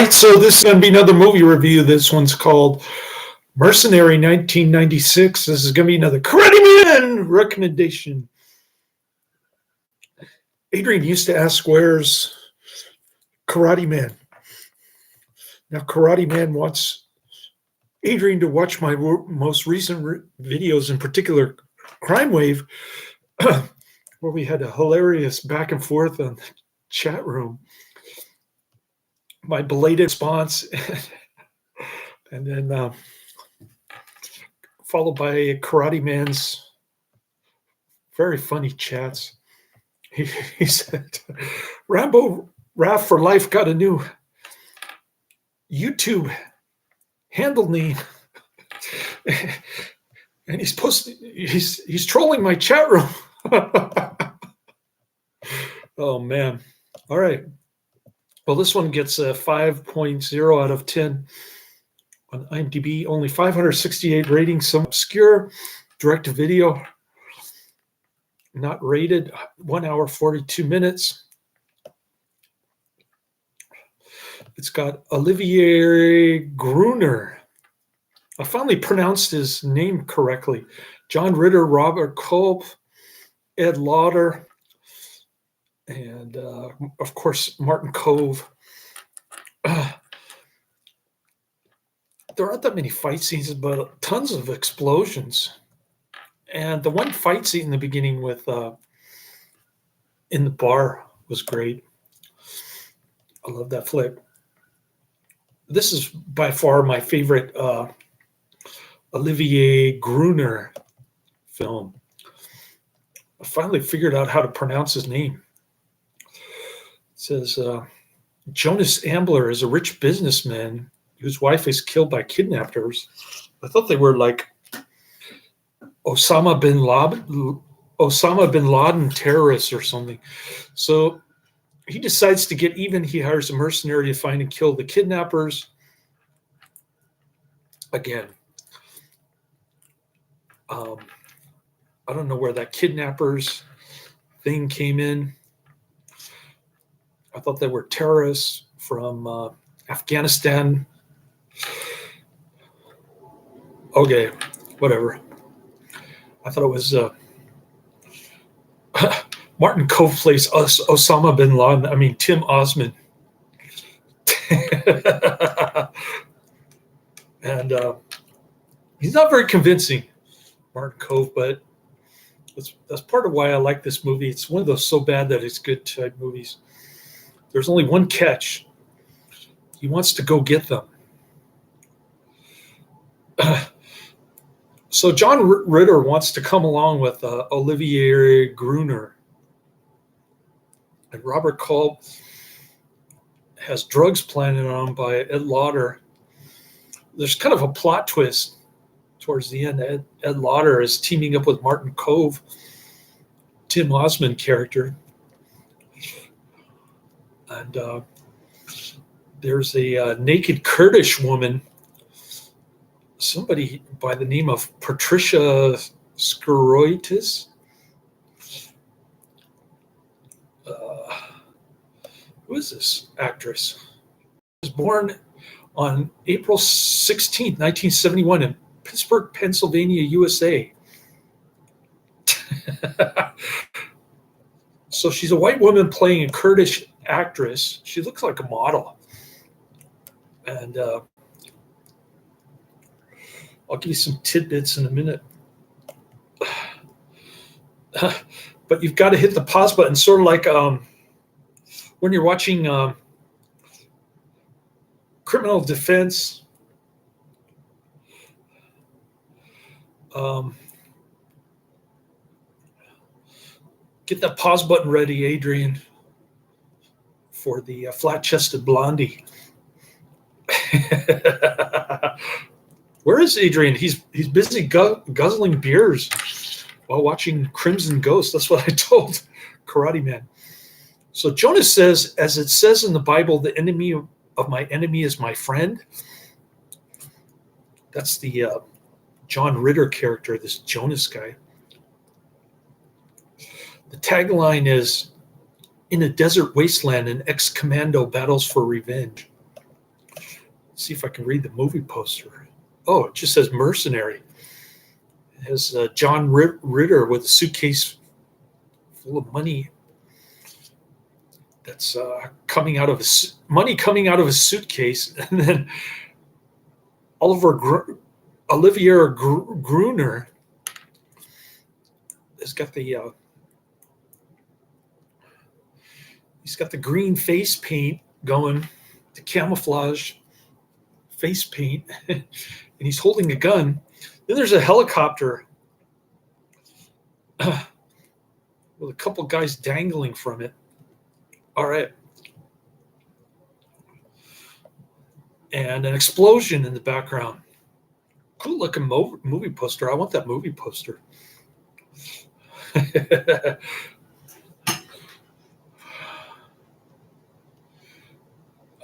right, so this is going to be another movie review. This one's called Mercenary 1996. This is going to be another Karate Man recommendation. Adrian used to ask, where's Karate Man? Now, Karate Man wants Adrian to watch my most recent videos, in particular, Crime Wave, where we had a hilarious back and forth on the chat room. My belated response, and then followed by Karate Man's very funny chats. He said, Rambo Raph for life got a new YouTube handle name. And he's trolling my chat room. Oh man. All right. Well, this one gets a 5.0 out of 10 on IMDb. Only 568 ratings. Some obscure direct-to-video. Not rated. 1 hour, 42 minutes. It's got Olivier Gruner. I finally pronounced his name correctly. John Ritter, Robert Culp, Ed Lauter, and of course Martin Kove. There aren't that many fight scenes, but tons of explosions. And the one fight scene in the beginning with in the bar was great. I love that flick. This is by far my favorite Olivier Gruner film. I finally figured out how to pronounce his name. It says, Jonas Ambler is a rich businessman whose wife is killed by kidnappers. I thought they were like Osama bin Laden terrorists or something. So he decides to get even. He hires a mercenary to find and kill the kidnappers. Again, I don't know where that kidnappers thing came in. I thought they were terrorists from Afghanistan. Okay, whatever. I thought it was Martin Kove plays Osama bin Laden. I mean, Tim Osman. And he's not very convincing, Martin Kove, but that's part of why I like this movie. It's one of those so bad that it's good type movies. There's only one catch. He wants to go get them. So John Ritter wants to come along with Olivier Gruner. And Robert Culp has drugs planted on him by Ed Lauter. There's kind of a plot twist towards the end. Ed Lauter is teaming up with Martin Kove, Tim Osman character. And there's a naked Kurdish woman, somebody by the name of Patricia Skoroitis. Who is this actress? She was born on April 16th, 1971 in Pittsburgh, Pennsylvania, USA. So she's a white woman playing a Kurdish actress. She looks like a model. And I'll give you some tidbits in a minute. But you've got to hit the pause button, sort of like when you're watching criminal defense. Get that pause button ready, Adrian, for the flat-chested blondie. Where is Adrian? He's busy guzzling beers while watching Crimson Ghost. That's what I told Karate Man. So Jonas says, as it says in the Bible, the enemy of my enemy is my friend. That's the John Ritter character, this Jonas guy. The tagline is, in a desert wasteland, an ex-commando battles for revenge. see if I can read the movie poster. Oh, it just says Mercenary. It has John Ritter with a suitcase full of money that's coming out of money coming out of a suitcase, and then Olivier Gruner has got the he's got the green face paint going, the camouflage face paint, and he's holding a gun. Then there's a helicopter with a couple guys dangling from it. All right. And an explosion in the background. Cool looking movie poster. I want that movie poster.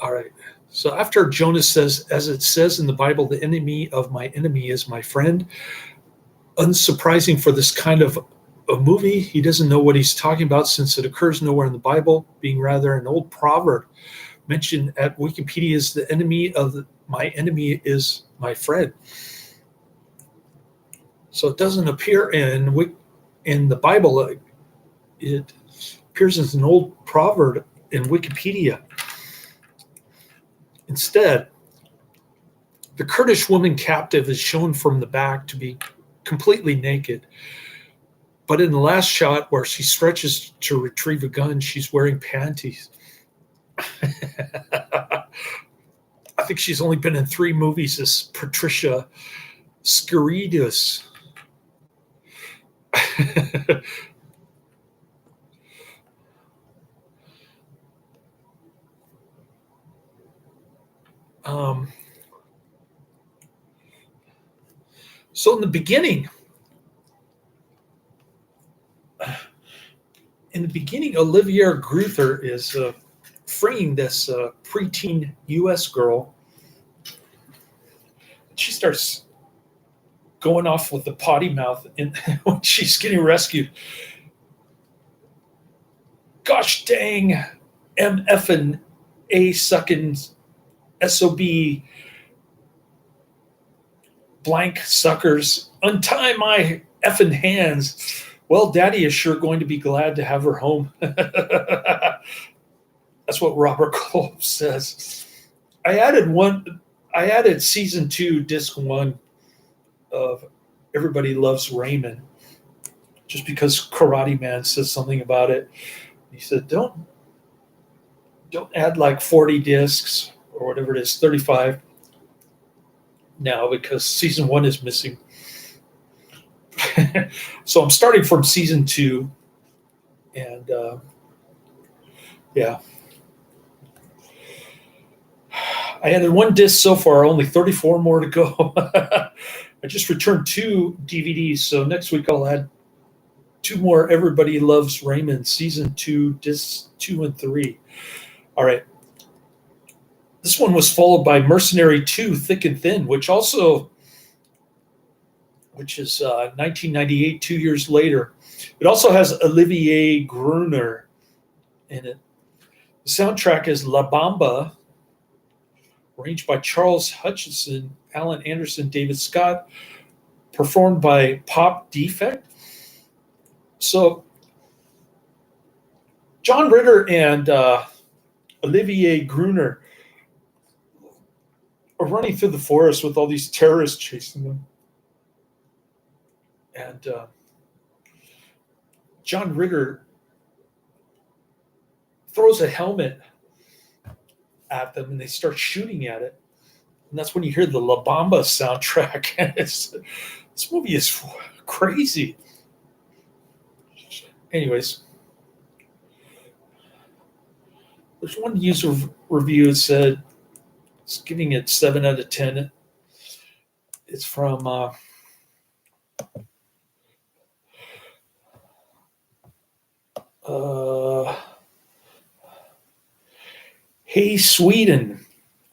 All right. So after Jonah says, as it says in the Bible, the enemy of my enemy is my friend, unsurprising for this kind of a movie, he doesn't know what he's talking about since it occurs nowhere in the Bible, being rather an old proverb mentioned at Wikipedia as the enemy of my enemy is my friend. So it doesn't appear in the Bible. It appears as an old proverb in Wikipedia. Instead, the Kurdish woman captive is shown from the back to be completely naked. But in the last shot where she stretches to retrieve a gun, she's wearing panties. I think she's only been in 3 movies as Patricia Skouridis. So in the beginning, Olivier Gruner is freeing this preteen U.S. girl. She starts going off with the potty mouth when she's getting rescued. Gosh dang, MF and A sucking SOB blank suckers, untie my effing hands. Well, Daddy is sure going to be glad to have her home. That's what Robert Culp says. I added season 2, disc 1 of Everybody Loves Raymond, just because Karate Man says something about it. He said, don't add like 40 discs or whatever it is, 35 now, because season 1 is missing. So I'm starting from season 2, and yeah. I added 1 disc so far, only 34 more to go. I just returned 2 DVDs, so next week I'll add 2 more Everybody Loves Raymond, season 2, discs 2 and 3. All right. This one was followed by Mercenary 2, Thick and Thin, which is 1998, 2 years later. It also has Olivier Gruner in it. The soundtrack is La Bamba, arranged by Charles Hutchinson, Alan Anderson, David Scott, performed by Pop Defect. So John Ritter and Olivier Gruner are running through the forest with all these terrorists chasing them. And John Ritter throws a helmet at them, and they start shooting at it. And that's when you hear the La Bamba soundtrack. And this movie is crazy. Anyways, there's one user review that said it's giving it 7 out of 10. It's from Hey Sweden,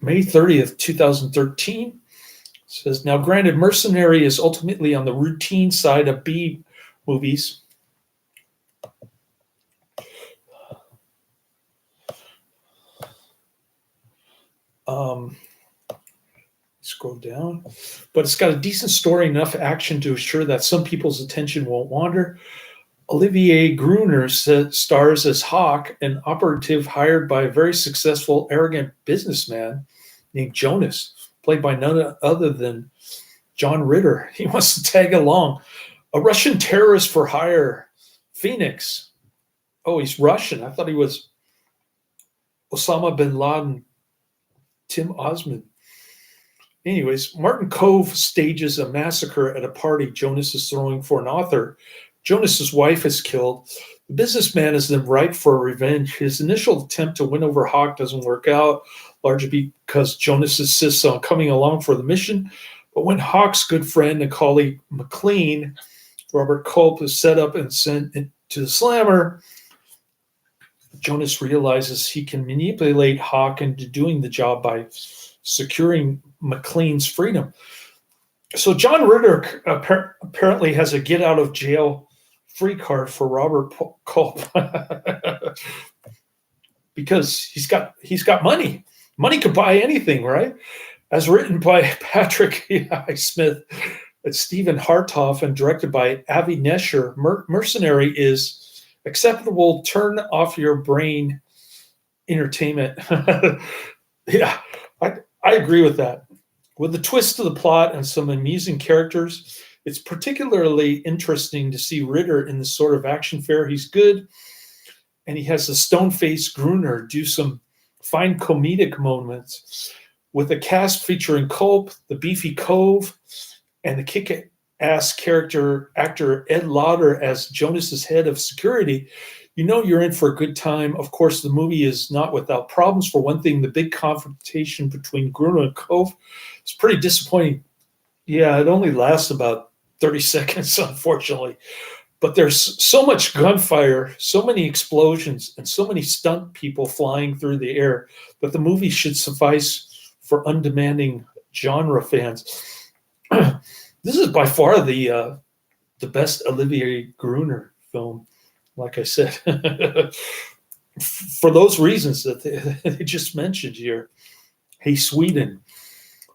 May 30th, 2013. It says, now granted, Mercenary is ultimately on the routine side of B movies. scroll down. But it's got a decent story, enough action to assure that some people's attention won't wander. Olivier Gruner stars as Hawk, an operative hired by a very successful, arrogant businessman named Jonas, played by none other than John Ritter. He wants to tag along. A Russian terrorist for hire, Phoenix. Oh, he's Russian. I thought he was Osama bin Laden, Tim Osmond. Anyways, Martin Kove stages a massacre at a party Jonas is throwing for an author. Jonas's wife is killed. The businessman is then ripe for revenge. His initial attempt to win over Hawk doesn't work out, largely because Jonas insists on coming along for the mission. But when Hawk's good friend and colleague McLean, Robert Culp, is set up and sent to the slammer, Jonas realizes he can manipulate Hawk into doing the job by securing McLean's freedom. So John Ritter apparently has a get-out-of-jail-free card for Robert Culp because he's got money. Money could buy anything, right? As written by Patrick Smith and Stephen Hartoff and directed by Avi Nesher, Mercenary is acceptable turn-off-your-brain entertainment. Yeah, I agree with that. With the twist to the plot and some amusing characters, it's particularly interesting to see Ritter in this sort of action fare. He's good, and he has the stone-faced Gruner do some fine comedic moments. With a cast featuring Culp, the beefy Kove, and the kick-ass actor Ed Lauter as Jonas's head of security, you know you're in for a good time. Of course, the movie is not without problems. For one thing, the big confrontation between Gruner and Kove is pretty disappointing. Yeah, it only lasts about 30 seconds, unfortunately. But there's so much gunfire, so many explosions, and so many stunt people flying through the air that the movie should suffice for undemanding genre fans. This is by far the best Olivier Gruner film, like I said, for those reasons that they just mentioned here. Hey, Sweden,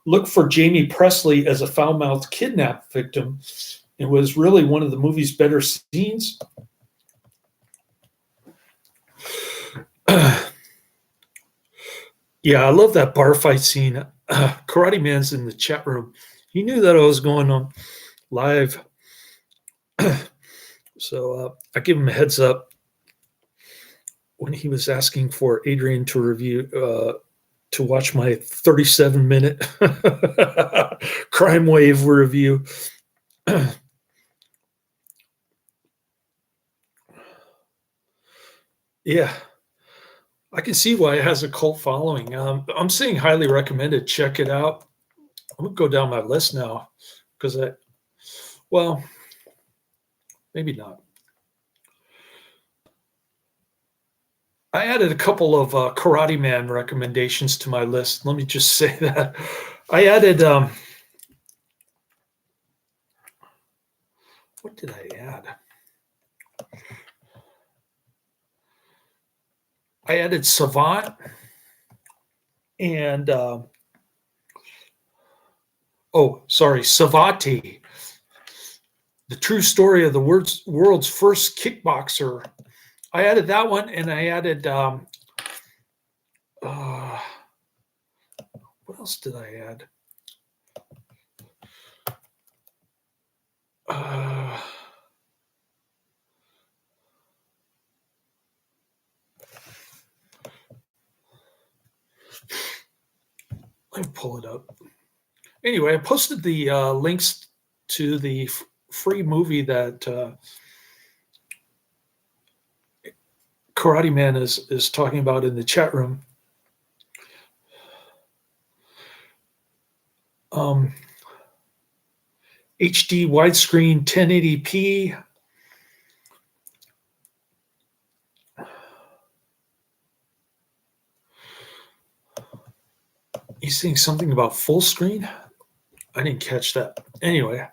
look for Jamie Presley as a foul-mouthed kidnap victim. It was really one of the movie's better scenes. Yeah, I love that bar fight scene. Karate Man's in the chat room. He knew that I was going on live. So I give him a heads up when he was asking for Adrian to review, to watch my 37-minute Crime Wave review. Yeah, I can see why it has a cult following. I'm saying highly recommended. Check it out. I'm going to go down my list now because well, maybe not. I added a couple of Karate Man recommendations to my list. Let me just say that. I added, what did I add? I added Savant and, Savati, the true story of the world's first kickboxer. I added that one, and I added, what else did I add? Let me pull it up. Anyway, I posted the links to the free movie that Karate Man is talking about in the chat room. HD widescreen 1080p. He's saying something about full screen. I didn't catch that. Anyway,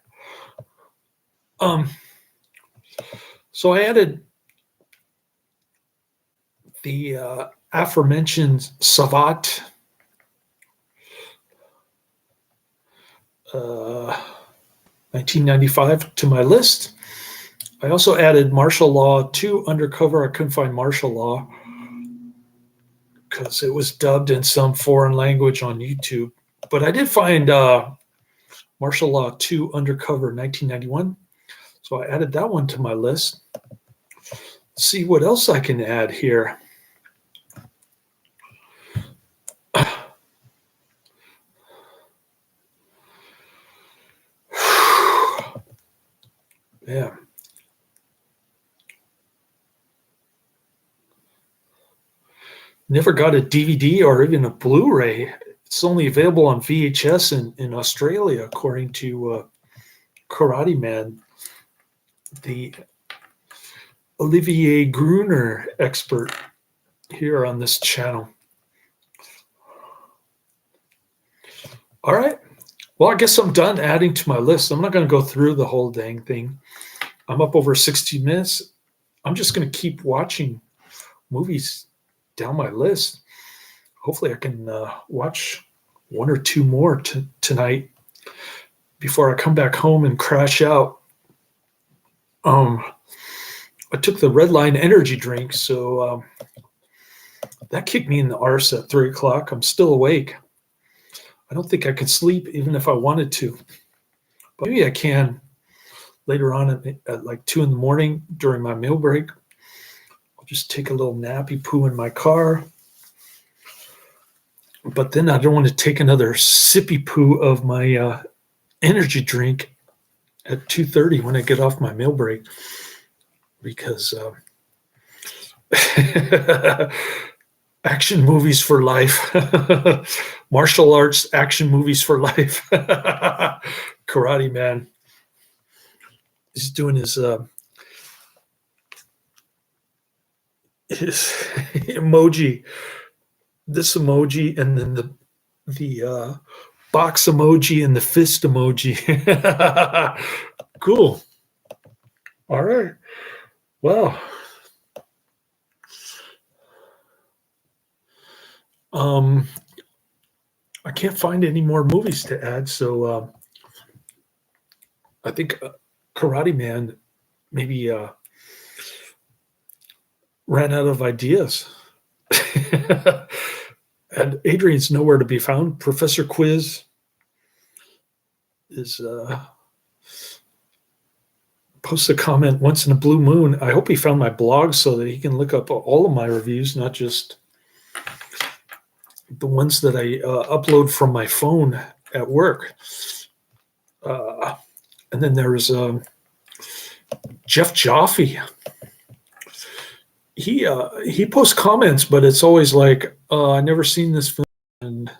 so I added the aforementioned Savat. 1995 to my list. I also added Martial Law 2 Undercover. I couldn't find Martial Law because it was dubbed in some foreign language on YouTube. But I did find Martial Law 2 Undercover 1991. So I added that one to my list. Let's see what else I can add here. Yeah. Never got a DVD or even a Blu-ray. It's only available on VHS in Australia, according to Karate Man, the Olivier Gruner expert here on this channel. All right. Well, I guess I'm done adding to my list. I'm not going to go through the whole dang thing. I'm up over 60 minutes. I'm just going to keep watching movies down my list. Hopefully I can watch one or two more tonight before I come back home and crash out. I took the Red Line energy drink, so that kicked me in the arse at 3 o'clock. I'm still awake. I don't think I could sleep even if I wanted to. But maybe I can later on at like 2 in the morning during my meal break. I'll just take a little nappy poo in my car. But then I don't want to take another sippy poo of my energy drink at 2:30 when I get off my meal break. Because action movies for life. Martial arts action movies for life. Karate Man is doing his emoji, this emoji, and then the box emoji and the fist emoji. Cool. All right. Well, I can't find any more movies to add, so I think Karate Man maybe ran out of ideas. And Adrian's nowhere to be found. Professor Quiz is posts a comment once in a blue moon. I hope he found my blog so that he can look up all of my reviews, not just the ones that I upload from my phone at work. And then there's Jeff Jaffe. He posts comments, but it's always like, I never seen this film. And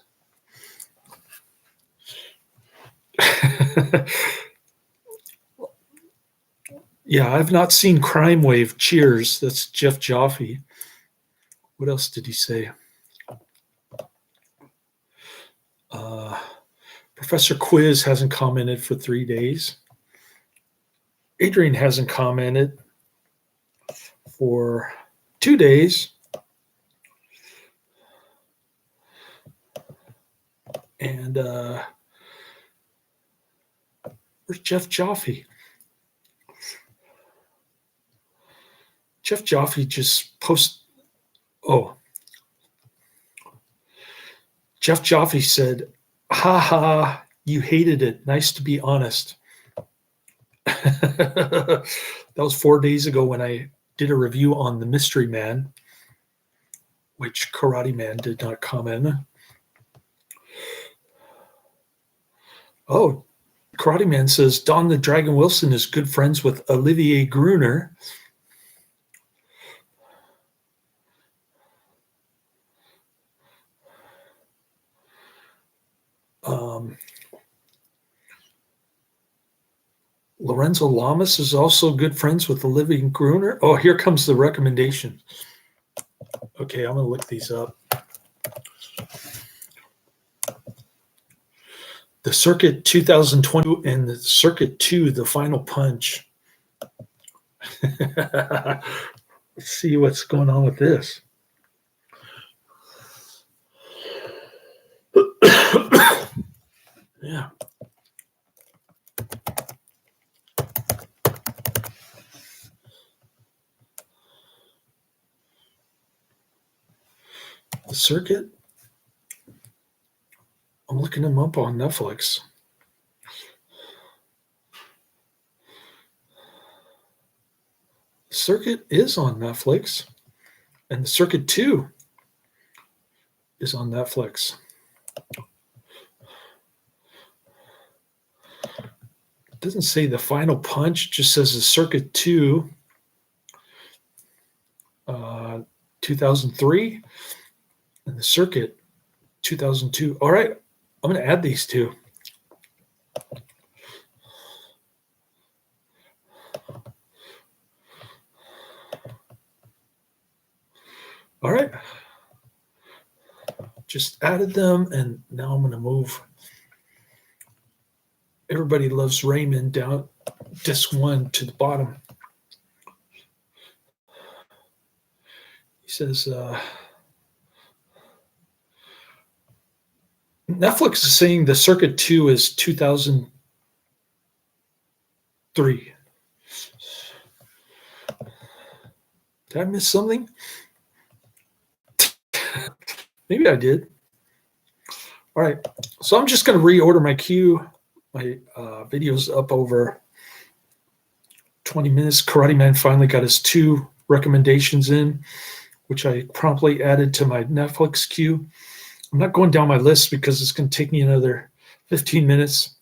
yeah, I've not seen Crime Wave. Cheers. That's Jeff Jaffe. What else did he say? Professor Quiz hasn't commented for 3 days. Adrian hasn't commented for 2 days. And where's Jeff Jaffe? Jeff Jaffe just posts. Oh, Jeff Jaffe said, "Ha ha, you hated it. Nice to be honest." That was 4 days ago when I did a review on The Mystery Man, which Karate Man did not comment. Oh, Karate Man says Don the Dragon Wilson is good friends with Olivier Gruner. Lorenzo Lamas is also good friends with Olivier Gruner. Oh, here comes the recommendation. Okay, I'm going to look these up. The Circuit 2020 and the Circuit 2, The Final Punch. Let's see what's going on with this. Yeah. Circuit. I'm looking them up on Netflix. Circuit is on Netflix, and the Circuit 2 is on Netflix. It doesn't say The Final Punch, it just says the Circuit 2, 2003, and the Circuit 2002. All right, I'm going to add these two. All right. Just added them, and now I'm going to move Everybody Loves Raymond down disc 1 to the bottom. He says, Netflix is saying the Circuit 2 is 2003. Did I miss something? Maybe I did. All right. So I'm just going to reorder my queue. My video's up over 20 minutes. Karate Man finally got his 2 recommendations in, which I promptly added to my Netflix queue. I'm not going down my list because it's going to take me another 15 minutes.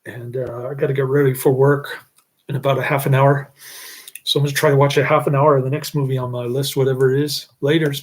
And I got to get ready for work in about a half an hour. So I'm going to try to watch a half an hour of the next movie on my list, whatever it is, later.